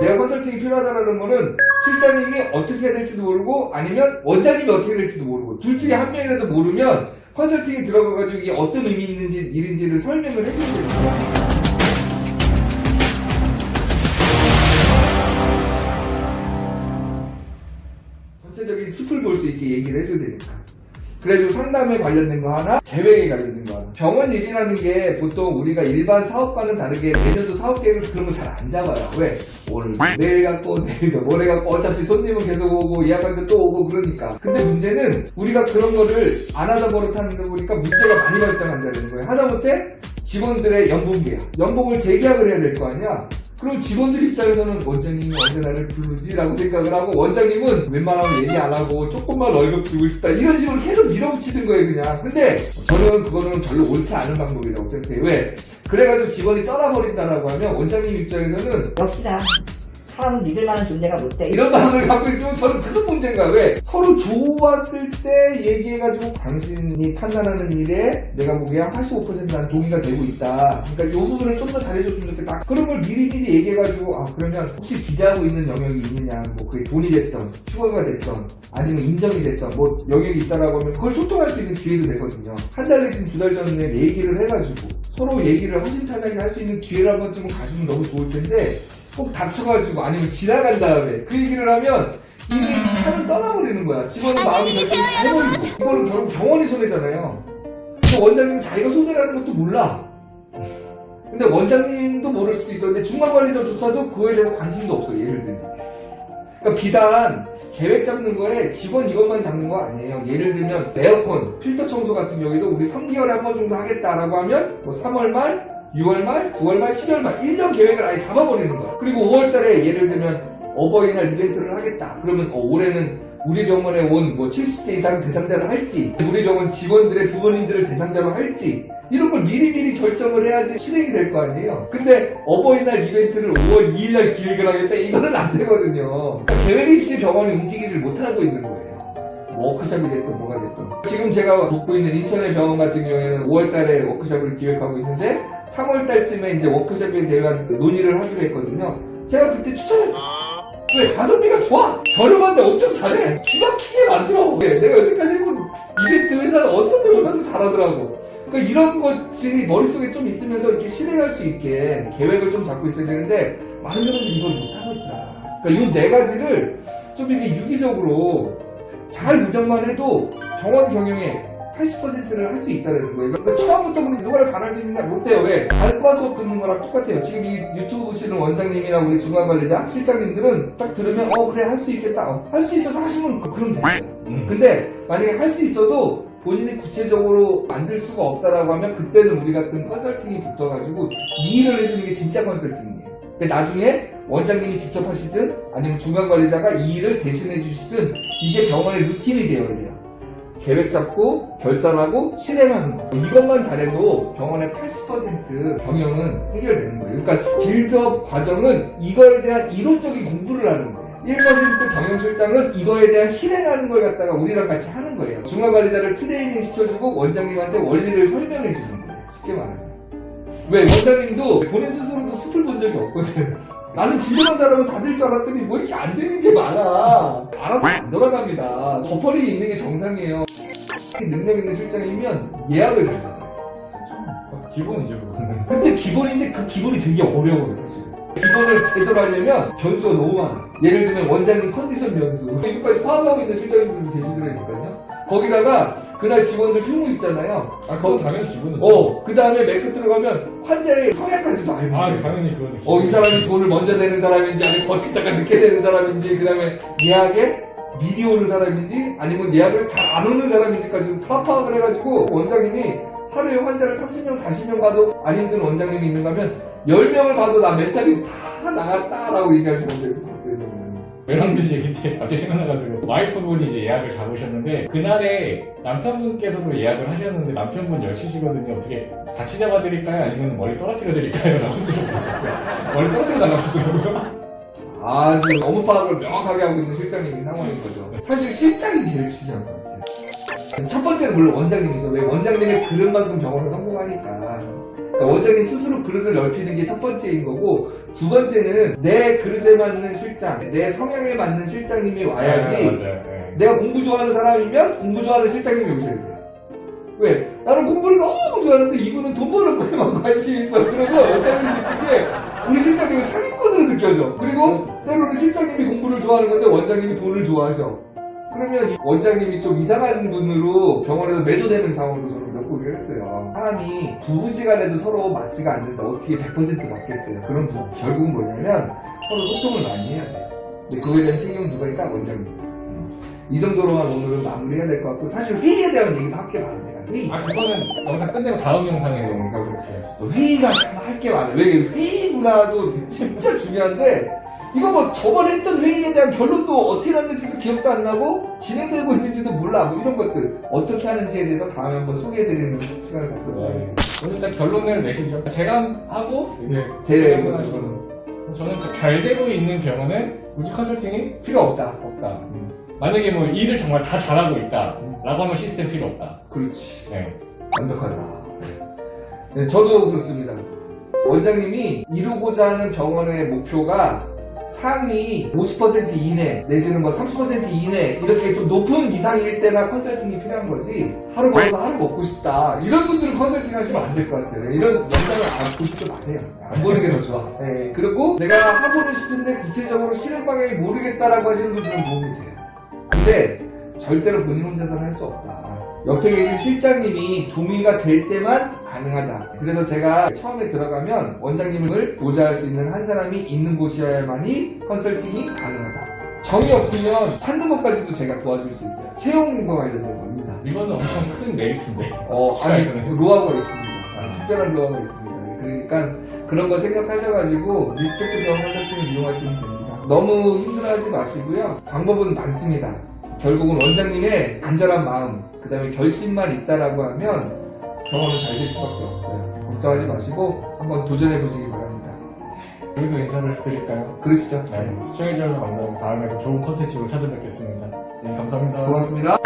내가 컨설팅이 필요하다는 거는 실장님이 어떻게 해야 될지도 모르고 아니면 원장님이 어떻게 될지도 모르고 둘 중에 한 명이라도 모르면 컨설팅이 들어가가지고 이게 어떤 의미 있는지 일인지를 설명을 해줘야 되는 거야. 전체적인 숲을 볼 수 있게 얘기를 해줘야 되니까. 그래도 상담에 관련된 거 하나, 계획에 관련된 거 하나. 병원 일이라는 게 보통 우리가 일반 사업과는 다르게 내년도 사업 계획을 그런 거 잘 안 잡아요. 왜? 오늘 내일 갖고 내일 모레 갖고 어차피 손님은 계속 오고 예약하는데 또 오고 그러니까. 근데 문제는 우리가 그런 거를 안 하다 버릇하는 거 보니까 문제가 많이 발생한다는 거예요. 하다못해 직원들의 연봉 계약. 연봉을 재계약을 해야 될 거 아니야? 그럼 직원들 입장에서는 원장님이 언제 나를 부르지라고 생각을 하고 원장님은 웬만하면 얘기 안 하고 조금만 월급 주고 싶다 이런 식으로 계속 밀어붙이는 거예요 그냥. 근데 저는 그거는 별로 옳지 않은 방법이라고 생각해요. 왜? 그래가지고 직원이 떠나버린다라고 하면 원장님 입장에서는 역시나 사람은 믿을 만한 존재가 못 돼. 이런 마음을 갖고 있으면 저는 큰 문제인가. 왜? 서로 좋았을 때 얘기해가지고 당신이 판단하는 일에 내가 보기에 한 85%는 동의가 되고 있다. 그러니까 이 부분을 좀 더 잘해줬으면 좋겠다. 그런 걸 미리미리 얘기해가지고 그러면 혹시 기대하고 있는 영역이 있느냐, 뭐 그게 돈이 됐던 휴가가 됐던 아니면 인정이 됐던 뭐 영역이 있다라고 하면 그걸 소통할 수 있는 기회도 되거든요. 한 달 내지는 2달 전에 얘기를 해가지고 서로 얘기를 허심탄회하게 할 수 있는 기회를 한 번쯤은 가지면 너무 좋을 텐데 꼭 닥쳐가지고 아니면 지나간 다음에 그 얘기를 하면 이미 차를 떠나버리는 거야. 직원은 마음이 결정 다 해버리고. 이거는 결국 병원이 손해잖아요. 근데 원장님은 자기가 손해라는 것도 몰라. 근데 원장님도 모를 수도 있어. 근데 중간관리자조차도 그거에 대해서 관심도 없어. 예를 들면. 그러니까 비단 계획 잡는 거에 직원 이것만 잡는 거 아니에요. 예를 들면 에어컨, 필터 청소 같은 경우에도 우리 3개월에 한 번 정도 하겠다라고 하면 뭐 3월 말 6월 말, 9월 말, 12월 말 1년 계획을 아예 잡아버리는 거야. 그리고 5월 달에 예를 들면 어버이날 이벤트를 하겠다. 그러면 올해는 우리 병원에 온 뭐 70대 이상 대상자를 할지 우리 병원 직원들의 부모님들을 대상자로 할지 이런 걸 미리미리 결정을 해야지 실행이 될 거 아니에요. 근데 어버이날 이벤트를 5월 2일날 기획을 하겠다 이거는 안 되거든요. 그러니까 계획이 없이 병원이 움직이질 못하고 있는 거예요. 워크숍이 됐든 뭐가 됐든. 지금 제가 돕고 있는 인천의 병원 같은 경우에는 5월달에 워크숍을 기획하고 있는데 3월달쯤에 이제 워크숍에 대한 논의를 하기로 했거든요. 제가 그때 추천했죠. 왜? 가성비가 좋아! 저렴한데 엄청 잘해! 기가 막히게 만들어! 왜? 내가 여태까지 해본 이벤트 회사는 어떤 데보다도 잘하더라고. 그러니까 이런 것들이 머릿속에 좀 있으면서 이렇게 실행할 수 있게 계획을 좀 잡고 있어야 되는데 많은 분들이 이걸 못하고 있다. 그러니까 이 네 가지를 좀 이렇게 유기적으로 잘 운영만 해도 병원 경영에 80%를 할 수 있다는 거예요. 그러니까 처음부터 그럼 누구나 잘할 수 있느냐? 못해요. 왜? 알파 수업 듣는 거랑 똑같아요. 지금 이 유튜브 보시는 원장님이나 우리 중간관리자, 실장님들은 딱 들으면 그래 할 수 있겠다. 할 수 있어서 하시면 그럼 됐어요. 근데 만약에 할 수 있어도 본인이 구체적으로 만들 수가 없다라고 하면 그때는 우리 같은 컨설팅이 붙어가지고 이 일을 해주는 게 진짜 컨설팅이에요. 나중에 원장님이 직접 하시든 아니면 중간관리자가 이 일을 대신해 주시든 이게 병원의 루틴이 되어야 돼요. 계획 잡고 결산하고 실행하는 거. 이것만 잘해도 병원의 80% 경영은 해결되는 거예요. 그러니까 빌드업 과정은 이거에 대한 이론적인 공부를 하는 거예요. 1% 경영실장은 이거에 대한 실행하는 걸 갖다가 우리랑 같이 하는 거예요. 중간관리자를 트레이닝 시켜주고 원장님한테 원리를 설명해 주는 거예요. 쉽게 말하면. 왜? 원장님도 본인 스스로도 숲을 본 적이 없거든. 나는 진료만 잘하면 다 될 줄 알았더니 뭐 이렇게 안 되는 게 많아. 알아서 안 돌아갑니다. 버퍼링이 있는 게 정상이에요. 능력 있는 실장이면 예약을 잘 잡아요. 기본이죠, 그거는. 근데 기본인데 그 기본이 되게 어려워요, 사실. 기본을 제대로 하려면 변수가 너무 많아. 예를 들면 원장님 컨디션 변수. 여기까지 파악하고 있는 실장님들도 계시더라니까요. 거기다가 그날 직원들 휴무 있잖아요. 그건 당연히 기본이죠. 그 다음에 맨 끝으로 가면 환자의 성향까지도 알고 있어요. 당연히 그건 이 사람이 돈을 먼저 내는 사람인지 아니면 버티다가 늦게 내는 사람인지 그 다음에 예약에 미리 오는 사람인지 아니면 예약을 잘 안 오는 사람인지까지 다 파악을 해가지고 원장님이 하루에 환자를 30명 40명 봐도 안 힘든 원장님이 있는가 하면 10명을 봐도 나 멘탈이 다 나갔다라고 얘기하시는 분들이 봤어요. 저는. 외람듯이 얘기 때 갑자기 생각나가지고 와이프분이 이제 예약을 잡으셨는데 그날에 남편분께서도 예약을 하셨는데 남편분 10시시거든요. 어떻게 같이 잡아드릴까요? 아니면 머리 떨어뜨려드릴까요? 라고 물어봤어요. 머리 떨어뜨려 달라고 하더라고요. 지금 너무 파악을 명확하게 하고 있는 실장님인 상황인 거죠. 사실 실장이 제일 중요한 것 같아요. 첫 번째는 물론 원장님이죠. 왜? 원장님의 그릇만큼 병원을 성공하니까. 그러니까 원장님 스스로 그릇을 넓히는 게 첫 번째인 거고, 두 번째는 내 그릇에 맞는 실장, 내 성향에 맞는 실장님이 와야지. 맞아요. 네. 내가 공부 좋아하는 사람이면 공부 좋아하는 실장님이 오셔야 돼요. 왜? 나는 공부를 너무 좋아하는데 이분은 돈 버는 거에만 관심이 있어. 그러면 원장님이 느끼기에 우리 실장님은 사기꾼으로 느껴져. 그리고 때로는 실장님이 공부를 좋아하는 건데 원장님이 돈을 좋아하셔. 그러면 이 원장님이 좀 이상한 분으로 병원에서 매도되는 상황도 저는 몇 번 했어요. 사람이 부부지간에도 서로 맞지가 않는데 어떻게 100% 맞겠어요. 그럼 결국은 뭐냐면 서로 소통을 많이 해야 돼요. 근데 그거에 대한 책임은 누가 있다? 원장님. 이 정도로만 오늘은 마무리해야 될 것 같고, 사실 회의에 대한 얘기도 할 게 많아요. 회의. 그거는 영상 끝내고 다음 영상에서 그러니까 그렇게 하시죠. 회의가 참 할 게 많아요. 왜 회의 문화도 진짜 중요한데, 이거 뭐 저번에 했던 회의에 대한 결론도 어떻게 났는지도 기억도 안 나고 진행되고 있는지도 몰라. 뭐 이런 것들 어떻게 하는지에 대해서 다음에 한번 소개해드리는 시간을 갖도록 하겠습니다. 오늘 일단 결론을 내시죠. 제가 하고 이제 제일 하고 저는 잘 되고 있는 병원에 굳이 컨설팅이 필요 없다. 없다. 만약에 뭐 일을 정말 다 잘하고 있다 라고 하면 시스템 필요 없다. 그렇지. 네. 완벽하다. 네, 저도 그렇습니다. 원장님이 이루고자 하는 병원의 목표가 상위 50% 이내 내지는 뭐 30% 이내 이렇게 좀 높은 이상일 때나 컨설팅이 필요한 거지. 하루 벌어서 하루 먹고 싶다 이런 분들은 컨설팅 하시면 안 될 것 같아요. 이런 영상을 보시지 마세요. 안 보는 게 더 좋아. 네, 그리고 내가 해보고 싶은데 구체적으로 실행 방향이 모르겠다라고 하시는 분들은 도움이 돼요. 근데 절대로 본인 혼자서는 할 수 없다. 옆에 계신 실장님이 동의가 될 때만 가능하다. 그래서 제가 처음에 들어가면 원장님을 보좌할 수 있는 한 사람이 있는 곳이어야만이 컨설팅이 가능하다. 정이 없으면 찾는 것까지도 제가 도와줄 수 있어요. 채용과 관련된 거, 인사. 이거는 엄청 큰 메리트인데. 아니, 치과에서는. 로아가 있습니다. 특별한 로아가 있습니다. 그러니까 그런 거 생각하셔가지고 리스펙트 병원 컨설팅을 이용하시면 됩니다. 너무 힘들어하지 마시고요. 방법은 많습니다. 결국은 원장님의 간절한 마음, 그 다음에 결심만 있다라고 하면 병원은 잘 될 수밖에 없어요. 걱정하지 마시고 한번 도전해 보시기 바랍니다. 여기서 인사를 드릴까요? 그러시죠? 네. 시청해주셔서 감사합니다. 다음에 더 좋은 컨텐츠로 찾아뵙겠습니다. 네, 감사합니다. 고맙습니다.